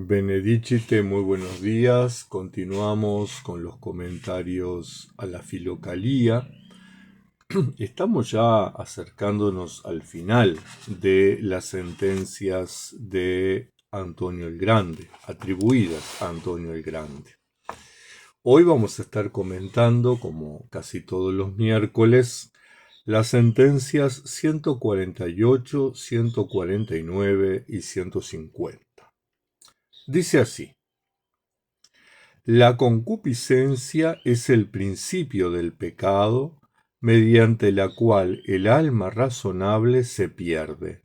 Benedicite, muy buenos días. Continuamos con los comentarios a la Filocalía. Estamos ya acercándonos al final de las sentencias de Antonio el Grande, atribuidas a Antonio el Grande. Hoy vamos a estar comentando, como casi todos los miércoles, las sentencias 148, 149 y 150. Dice así: la concupiscencia es el principio del pecado, mediante la cual el alma razonable se pierde,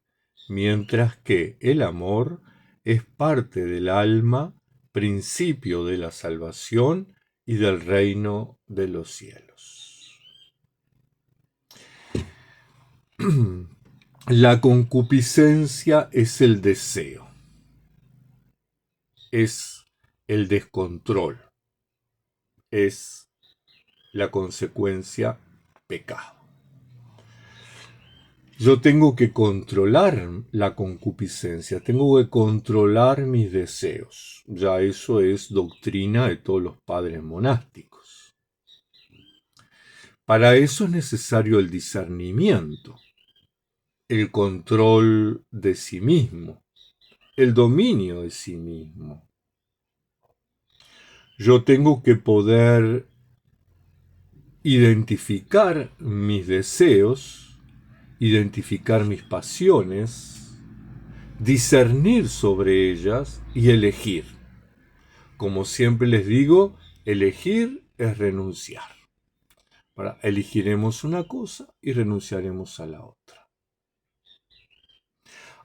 mientras que el amor es parte del alma, principio de la salvación y del reino de los cielos. La concupiscencia es el deseo, es el descontrol, es la consecuencia pecado. Yo tengo que controlar la concupiscencia, tengo que controlar mis deseos. Ya eso es doctrina de todos los padres monásticos. Para eso es necesario el discernimiento, el control de sí mismo, el dominio de sí mismo. Yo tengo que poder identificar mis deseos, identificar mis pasiones, discernir sobre ellas y elegir. Como siempre les digo, elegir es renunciar. Ahora, elegiremos una cosa y renunciaremos a la otra.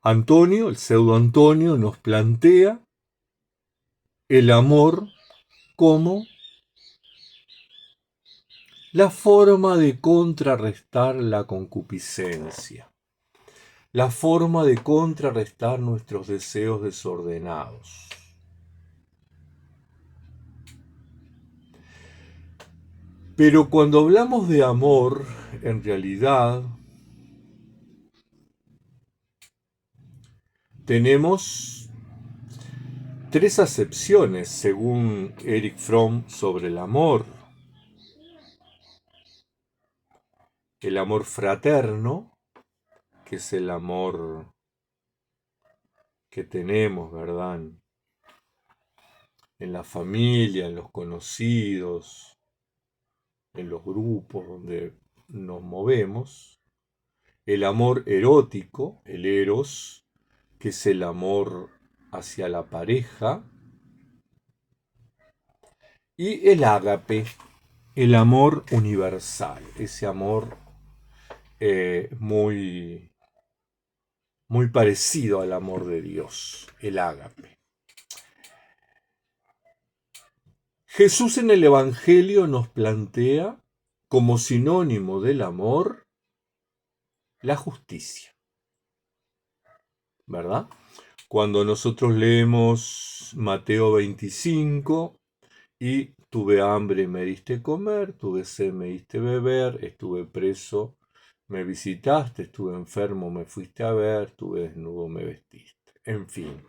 Antonio, el pseudo Antonio, nos plantea el amor como la forma de contrarrestar la concupiscencia, la forma de contrarrestar nuestros deseos desordenados. Pero cuando hablamos de amor, en realidad tenemos tres acepciones, según Erich Fromm, sobre el amor. El amor fraterno, que es el amor que tenemos, ¿verdad? En la familia, en los conocidos, en los grupos donde nos movemos. El amor erótico, el eros, que es el amor hacia la pareja. Y el ágape, el amor universal, ese amor muy parecido al amor de Dios, el ágape. Jesús en el Evangelio nos plantea como sinónimo del amor la justicia, ¿verdad? Cuando nosotros leemos Mateo 25 y tuve hambre y me diste comer, tuve sed, me diste beber, estuve preso, me visitaste, estuve enfermo, me fuiste a ver, estuve desnudo, me vestiste. En fin,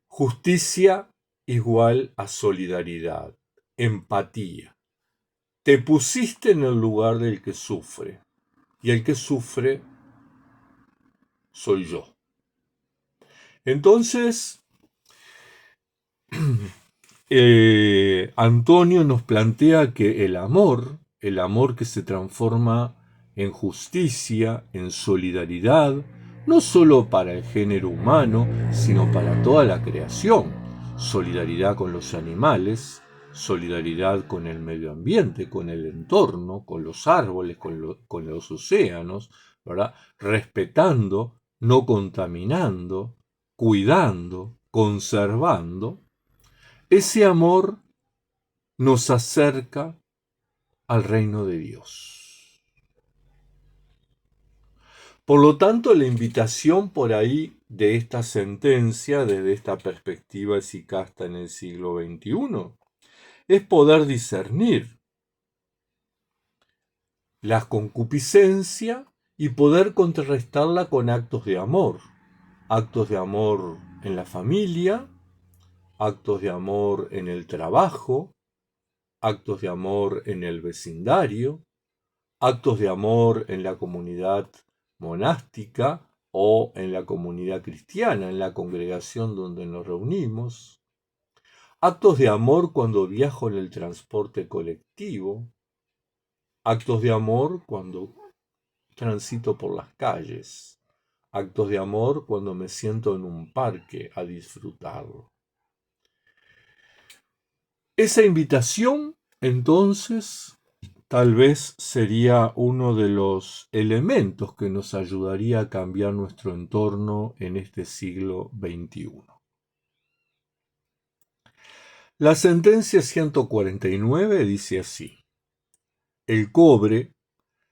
justicia igual a solidaridad, empatía. Te pusiste en el lugar del que sufre, y el que sufre soy yo. Entonces, Antonio nos plantea que el amor que se transforma en justicia, en solidaridad, no solo para el género humano, sino para toda la creación. Solidaridad con los animales, solidaridad con el medio ambiente, con el entorno, con los árboles, con los océanos, ¿verdad? Respetando, no contaminando, cuidando, conservando. Ese amor nos acerca al reino de Dios. Por lo tanto, la invitación por ahí de esta sentencia, desde esta perspectiva esicasta en el siglo XXI, es poder discernir la concupiscencia y poder contrarrestarla con actos de amor en la familia, actos de amor en el trabajo, actos de amor en el vecindario, actos de amor en la comunidad monástica o en la comunidad cristiana, en la congregación donde nos reunimos, actos de amor cuando viajo en el transporte colectivo, actos de amor cuando transito por las calles, actos de amor cuando me siento en un parque a disfrutarlo. Esa invitación, entonces, tal vez sería uno de los elementos que nos ayudaría a cambiar nuestro entorno en este siglo XXI. La sentencia 149 dice así: el cobre,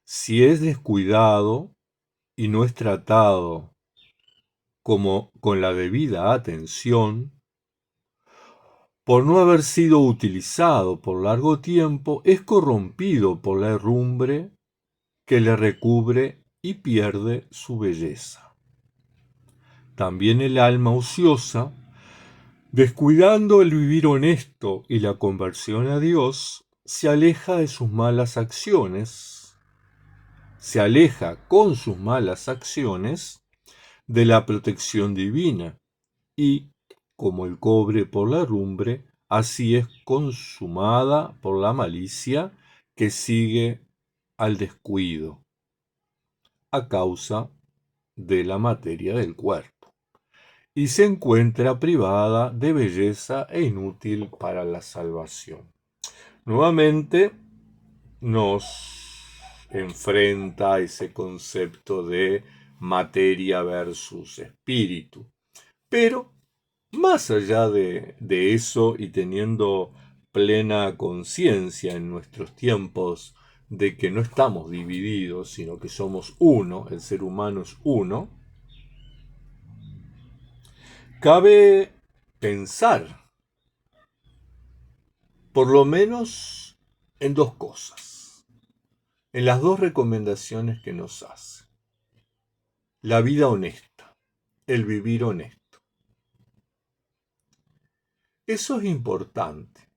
si es descuidado y no es tratado como con la debida atención, por no haber sido utilizado por largo tiempo, es corrompido por la herrumbre que le recubre y pierde su belleza. También el alma ociosa, descuidando el vivir honesto y la conversión a Dios, se aleja de sus malas acciones, se aleja con sus malas acciones de la protección divina y, como el cobre por la herrumbre, así es consumada por la malicia que sigue al descuido a causa de la materia del cuerpo, y se encuentra privada de belleza e inútil para la salvación. Nuevamente nos enfrenta ese concepto de materia versus espíritu. Pero más allá de eso, y teniendo plena conciencia en nuestros tiempos de que no estamos divididos, sino que somos uno, el ser humano es uno, cabe pensar por lo menos en dos cosas, en las dos recomendaciones que nos hace. La vida honesta, el vivir honesto. Eso es importante.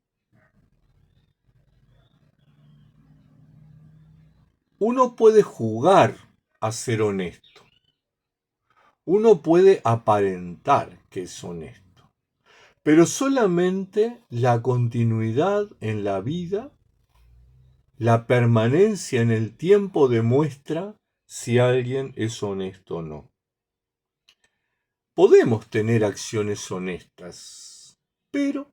Uno puede jugar a ser honesto. Uno puede aparentar que es honesto. Pero solamente la continuidad en la vida, la permanencia en el tiempo demuestra si alguien es honesto o no. Podemos tener acciones honestas, pero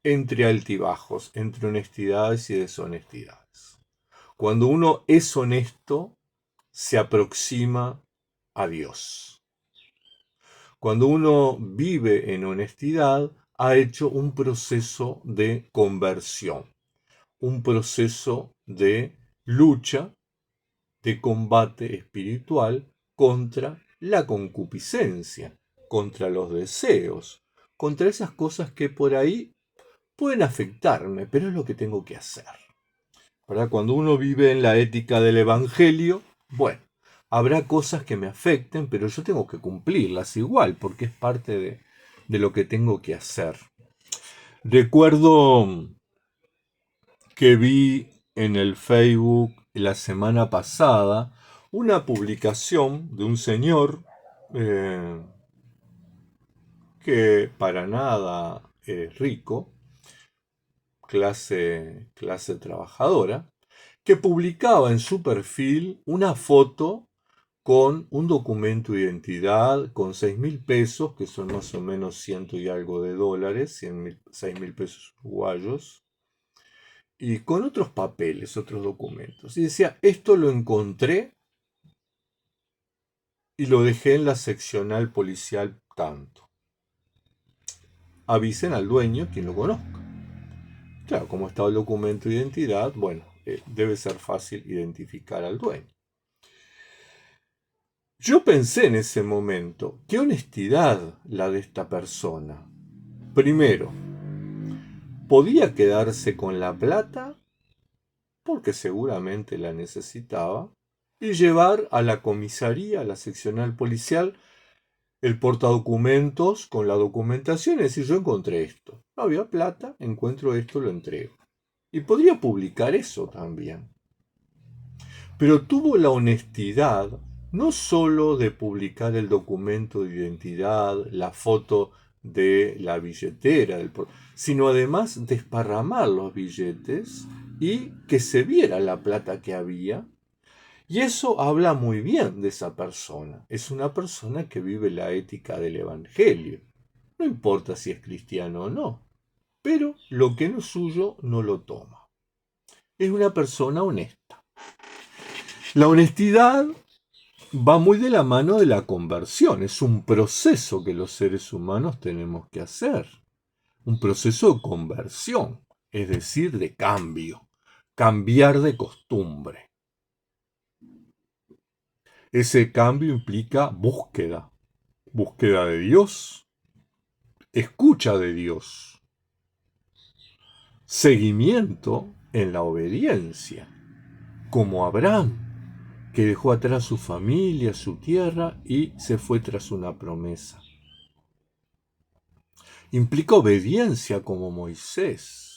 entre altibajos, entre honestidades y deshonestidades. Cuando uno es honesto, se aproxima a Dios. Cuando uno vive en honestidad, ha hecho un proceso de conversión, un proceso de lucha, de combate espiritual contra la concupiscencia, contra los deseos, contra esas cosas que por ahí pueden afectarme, pero es lo que tengo que hacer. ¿Verdad? Cuando uno vive en la ética del Evangelio, bueno, habrá cosas que me afecten, pero yo tengo que cumplirlas igual, porque es parte de lo que tengo que hacer. Recuerdo que vi en el Facebook la semana pasada una publicación de un señor que para nada es rico, clase trabajadora, que publicaba en su perfil una foto con un documento de identidad con 6.000 pesos, que son más o menos ciento y algo de dólares, 6.000 pesos uruguayos, y con otros papeles, otros documentos. Y decía, esto lo encontré y lo dejé en la seccional policial tanto. Avisen al dueño quien lo conozca. Claro, como estaba el documento de identidad, bueno, debe ser fácil identificar al dueño. Yo pensé en ese momento, qué honestidad la de esta persona. Primero, podía quedarse con la plata, porque seguramente la necesitaba, y llevar a la comisaría, a la seccional policial, el portadocumentos con la documentación, es decir, yo encontré esto. No había plata, encuentro esto, lo entrego. Y podría publicar eso también. Pero tuvo la honestidad no sólo de publicar el documento de identidad, la foto de la billetera, sino además desparramar los billetes y que se viera la plata que había. Y eso habla muy bien de esa persona. Es una persona que vive la ética del Evangelio. No importa si es cristiano o no, pero lo que no es suyo no lo toma. Es una persona honesta. La honestidad va muy de la mano de la conversión. Es un proceso que los seres humanos tenemos que hacer. Un proceso de conversión, es decir, de cambio. Cambiar de costumbre. Ese cambio implica búsqueda. Búsqueda de Dios. Escucha de Dios. Seguimiento en la obediencia. Como Abraham, que dejó atrás su familia, su tierra y se fue tras una promesa. Implica obediencia como Moisés,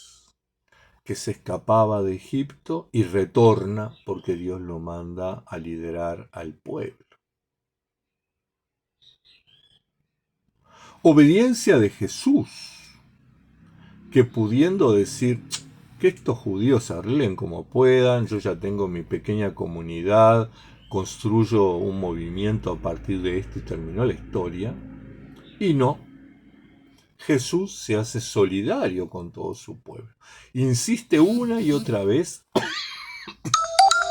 que se escapaba de Egipto y retorna porque Dios lo manda a liderar al pueblo. Obediencia de Jesús, que pudiendo decir que estos judíos se arreglen como puedan, yo ya tengo mi pequeña comunidad, construyo un movimiento a partir de esto y terminó la historia, y no, Jesús se hace solidario con todo su pueblo. Insiste una y otra vez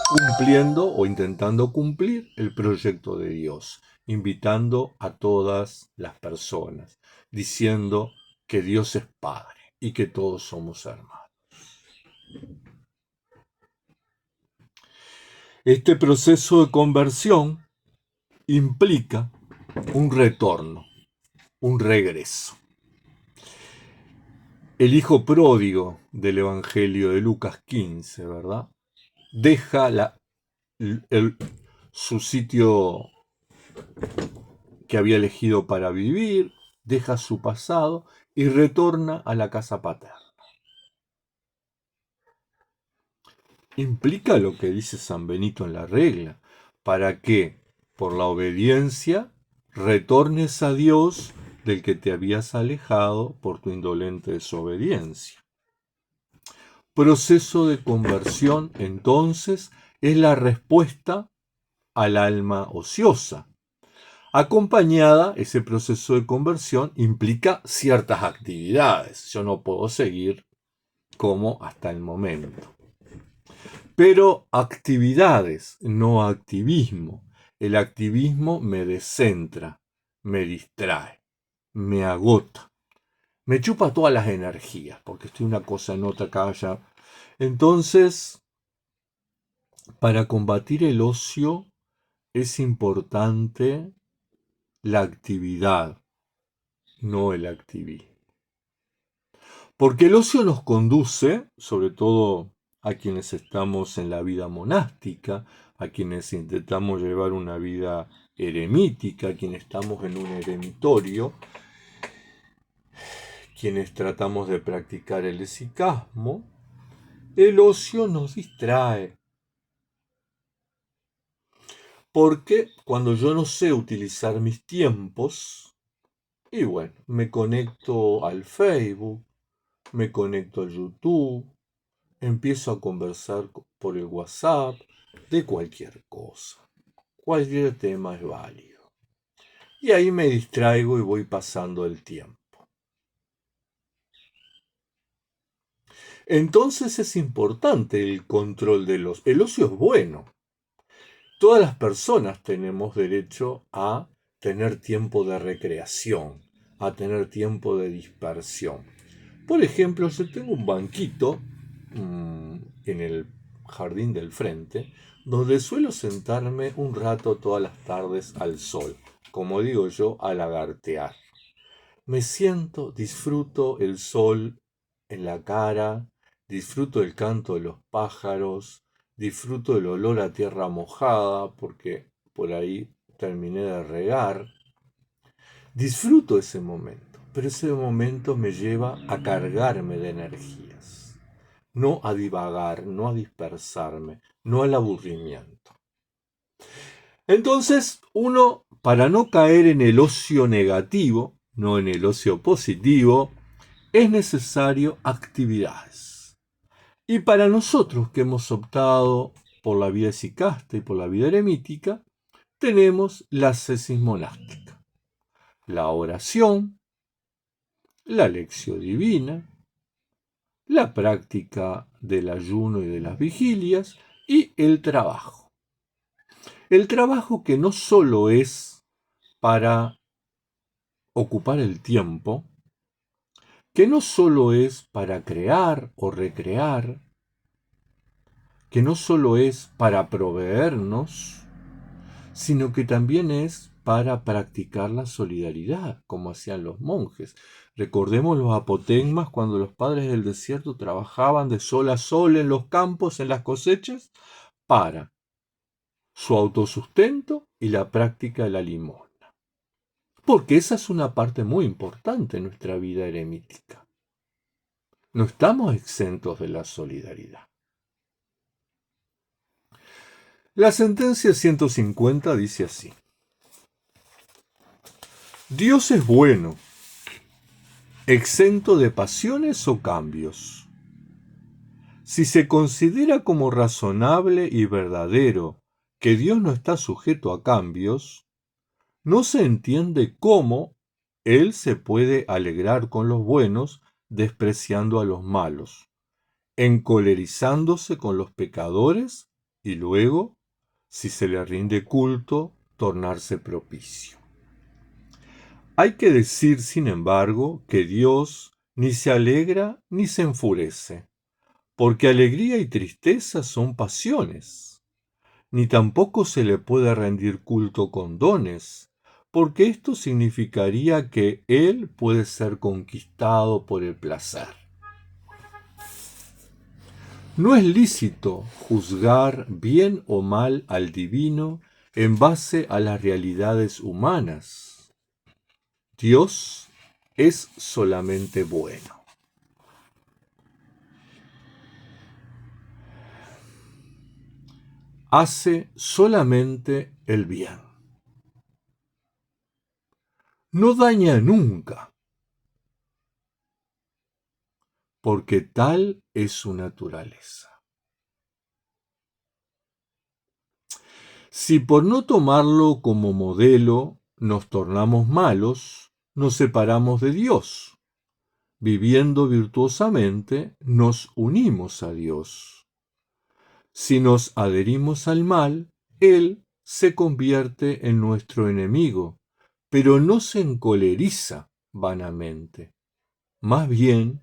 cumpliendo o intentando cumplir el proyecto de Dios, invitando a todas las personas, diciendo que Dios es Padre y que todos somos hermanos. Este proceso de conversión implica un retorno, un regreso. El hijo pródigo del Evangelio de Lucas 15, ¿verdad? Deja su sitio que había elegido para vivir, deja su pasado y retorna a la casa paterna. Implica lo que dice San Benito en la regla, para que, por la obediencia, retornes a Dios del que te habías alejado por tu indolente desobediencia. Proceso de conversión, entonces, es la respuesta al alma ociosa. Acompañada, ese proceso de conversión implica ciertas actividades. Yo no puedo seguir como hasta el momento. Pero actividades, no activismo. El activismo me descentra, me distrae, me agota, me chupa todas las energías, porque estoy una cosa en otra acá allá. Entonces, para combatir el ocio es importante la actividad, no el activismo. Porque el ocio nos conduce, sobre todo a quienes estamos en la vida monástica, a quienes intentamos llevar una vida eremítica, a quienes estamos en un eremitorio, quienes tratamos de practicar el esicasmo, el ocio nos distrae. Porque cuando yo no sé utilizar mis tiempos, y bueno, me conecto al Facebook, me conecto al YouTube, empiezo a conversar por el WhatsApp de cualquier cosa. Cualquier tema es válido. Y ahí me distraigo y voy pasando el tiempo. Entonces es importante el control del ocio. El ocio es bueno. Todas las personas tenemos derecho a tener tiempo de recreación, a tener tiempo de dispersión. Por ejemplo, yo tengo un banquito en el jardín del frente, donde suelo sentarme un rato todas las tardes al sol, como digo yo, a lagartear. Me siento, disfruto el sol en la cara, disfruto el canto de los pájaros, disfruto el olor a tierra mojada, porque por ahí terminé de regar. Disfruto ese momento, pero ese momento me lleva a cargarme de energías, no a divagar, no a dispersarme, no al aburrimiento. Entonces, uno, para no caer en el ocio negativo, no en el ocio positivo, es necesario actividades. Y para nosotros que hemos optado por la vida sicasta y por la vida eremítica, tenemos la ascesis monástica, la oración, la lección divina, la práctica del ayuno y de las vigilias y el trabajo. El trabajo que no solo es para ocupar el tiempo, que no solo es para crear o recrear, que no solo es para proveernos, sino que también es para practicar la solidaridad, como hacían los monjes. Recordemos los apotegmas cuando los padres del desierto trabajaban de sol a sol en los campos, en las cosechas, para su autosustento y la práctica de la limosna. Porque esa es una parte muy importante en nuestra vida eremítica. No estamos exentos de la solidaridad. La sentencia 150 dice así: Dios es bueno, exento de pasiones o cambios. Si se considera como razonable y verdadero que Dios no está sujeto a cambios, no se entiende cómo Él se puede alegrar con los buenos despreciando a los malos, encolerizándose con los pecadores y luego, si se le rinde culto, tornarse propicio. Hay que decir, sin embargo, que Dios ni se alegra ni se enfurece, porque alegría y tristeza son pasiones, ni tampoco se le puede rendir culto con dones, porque esto significaría que Él puede ser conquistado por el placer. No es lícito juzgar bien o mal al divino en base a las realidades humanas. Dios es solamente bueno. Hace solamente el bien. No daña nunca, porque tal es su naturaleza. Si por no tomarlo como modelo nos tornamos malos, nos separamos de Dios. Viviendo virtuosamente, nos unimos a Dios. Si nos adherimos al mal, Él se convierte en nuestro enemigo, pero no se encoleriza vanamente. Más bien,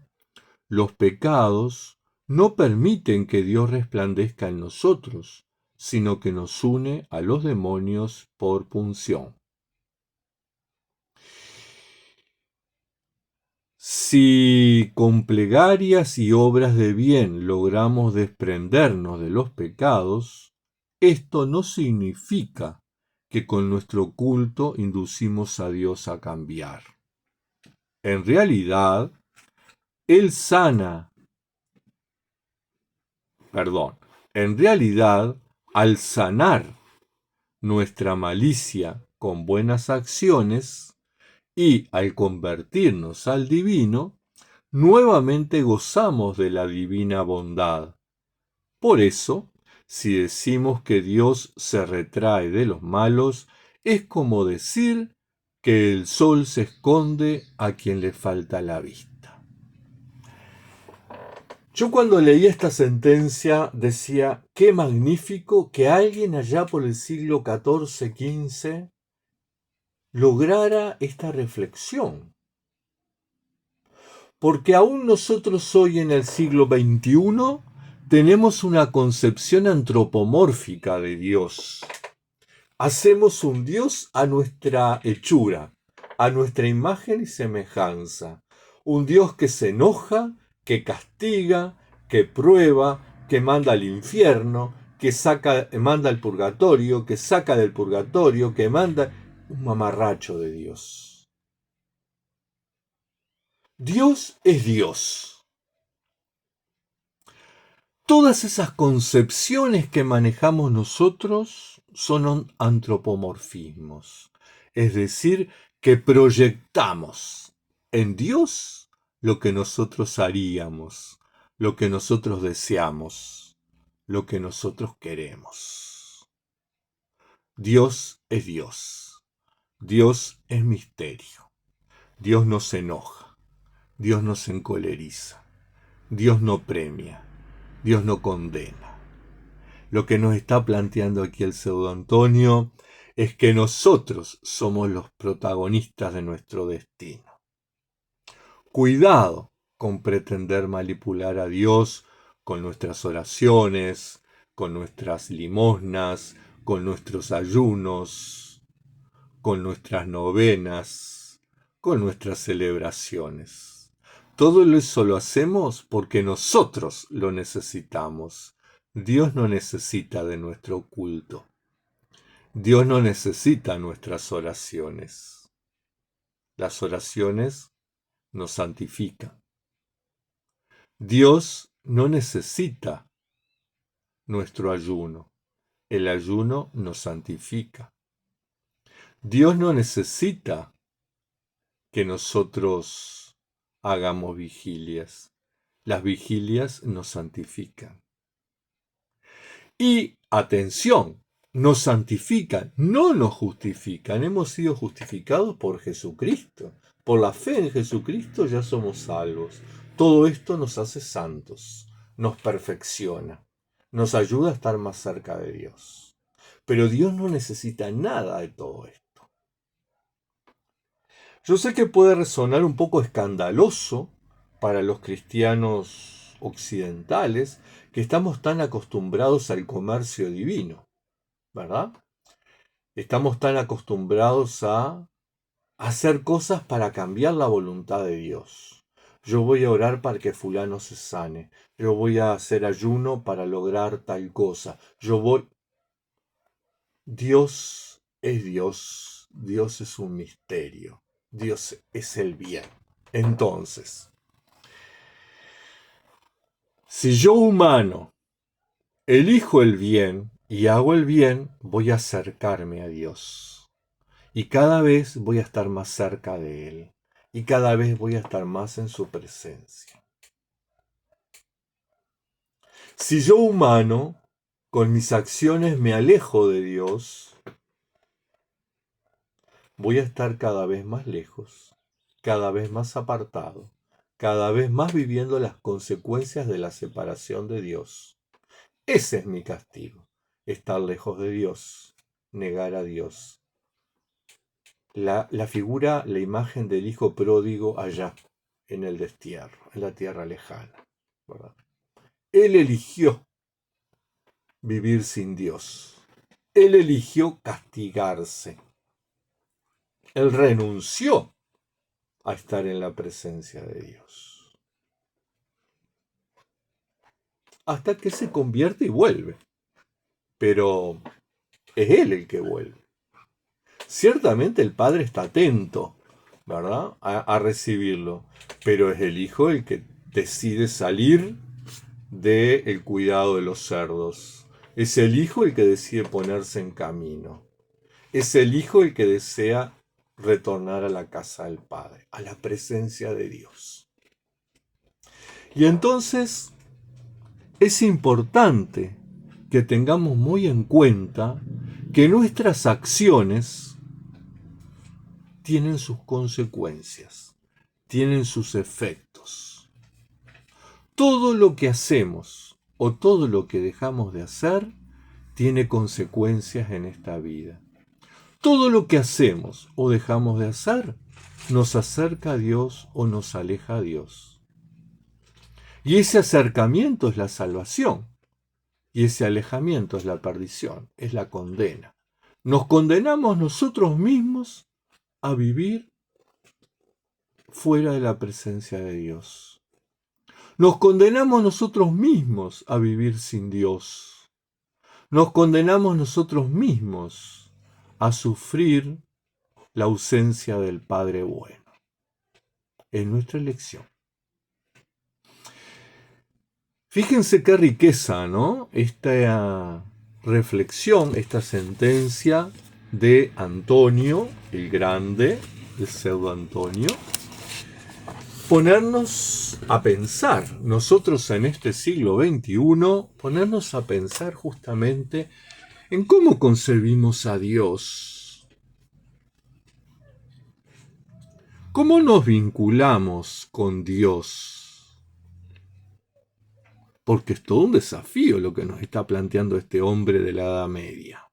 los pecados no permiten que Dios resplandezca en nosotros, sino que nos une a los demonios por punción. Si con plegarias y obras de bien logramos desprendernos de los pecados, esto no significa que con nuestro culto inducimos a Dios a cambiar. En realidad, Él sana. En realidad, al sanar nuestra malicia con buenas acciones, y al convertirnos al divino, nuevamente gozamos de la divina bondad. Por eso, si decimos que Dios se retrae de los malos, es como decir que el sol se esconde a quien le falta la vista. Yo cuando leí esta sentencia decía, qué magnífico que alguien allá por el siglo XIV-XV lograra esta reflexión. Porque aún nosotros hoy en el siglo XXI tenemos una concepción antropomórfica de Dios. Hacemos un Dios a nuestra hechura, a nuestra imagen y semejanza. Un Dios que se enoja, que castiga, que prueba, que manda al infierno, que manda al purgatorio, que saca del purgatorio, que manda un mamarracho de Dios. Dios es Dios. Todas esas concepciones que manejamos nosotros son antropomorfismos, es decir, que proyectamos en Dios lo que nosotros haríamos, lo que nosotros deseamos, lo que nosotros queremos. Dios es Dios. Dios es misterio. Dios no se enoja. Dios no se encoleriza. Dios no premia. Dios no condena. Lo que nos está planteando aquí el pseudo Antonio es que nosotros somos los protagonistas de nuestro destino. Cuidado con pretender manipular a Dios con nuestras oraciones, con nuestras limosnas, con nuestros ayunos, con nuestras novenas, con nuestras celebraciones. Todo eso lo hacemos porque nosotros lo necesitamos. Dios no necesita de nuestro culto. Dios no necesita nuestras oraciones. Las oraciones nos santifican. Dios no necesita nuestro ayuno. El ayuno nos santifica. Dios no necesita que nosotros hagamos vigilias. Las vigilias nos santifican. Y, atención, nos santifican, no nos justifican. Hemos sido justificados por Jesucristo. Por la fe en Jesucristo ya somos salvos. Todo esto nos hace santos, nos perfecciona, nos ayuda a estar más cerca de Dios. Pero Dios no necesita nada de todo esto. Yo sé que puede resonar un poco escandaloso para los cristianos occidentales que estamos tan acostumbrados al comercio divino, ¿verdad? Estamos tan acostumbrados a hacer cosas para cambiar la voluntad de Dios. Yo voy a orar para que fulano se sane. Yo voy a hacer ayuno para lograr tal cosa. Dios es Dios. Dios es un misterio. Dios es el bien. Entonces, si yo humano elijo el bien y hago el bien, voy a acercarme a Dios. Y cada vez voy a estar más cerca de Él. Y cada vez voy a estar más en su presencia. Si yo humano, con mis acciones me alejo de Dios, voy a estar cada vez más lejos, cada vez más apartado, cada vez más viviendo las consecuencias de la separación de Dios. Ese es mi castigo, estar lejos de Dios, negar a Dios. La figura, la imagen del hijo pródigo allá, en el destierro, en la tierra lejana, ¿verdad? Él eligió vivir sin Dios. Él eligió castigarse. Él renunció a estar en la presencia de Dios. Hasta que se convierte y vuelve. Pero es Él el que vuelve. Ciertamente el Padre está atento, ¿verdad?, a recibirlo, pero es el Hijo el que decide salir del cuidado de los cerdos. Es el Hijo el que decide ponerse en camino. Es el Hijo el que desea retornar a la casa del Padre, a la presencia de Dios. Y entonces es importante que tengamos muy en cuenta que nuestras acciones tienen sus consecuencias, tienen sus efectos. Todo lo que hacemos o todo lo que dejamos de hacer tiene consecuencias en esta vida. Todo lo que hacemos o dejamos de hacer nos acerca a Dios o nos aleja a Dios. Y ese acercamiento es la salvación. Y ese alejamiento es la perdición, es la condena. Nos condenamos nosotros mismos a vivir fuera de la presencia de Dios. Nos condenamos nosotros mismos a vivir sin Dios. Nos condenamos nosotros mismos a sufrir la ausencia del Padre bueno. es nuestra elección. Fíjense qué riqueza, ¿no? Esta reflexión, esta sentencia de Antonio el Grande, el pseudo Antonio, ponernos a pensar, nosotros en este siglo XXI, ponernos a pensar justamente en cómo concebimos a Dios, cómo nos vinculamos con Dios. Porque es todo un desafío lo que nos está planteando este hombre de la Edad Media.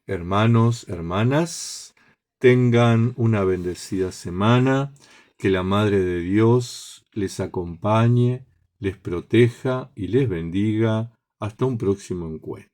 Hermanos, hermanas, tengan una bendecida semana, que la Madre de Dios les acompañe, les proteja y les bendiga. Hasta un próximo encuentro.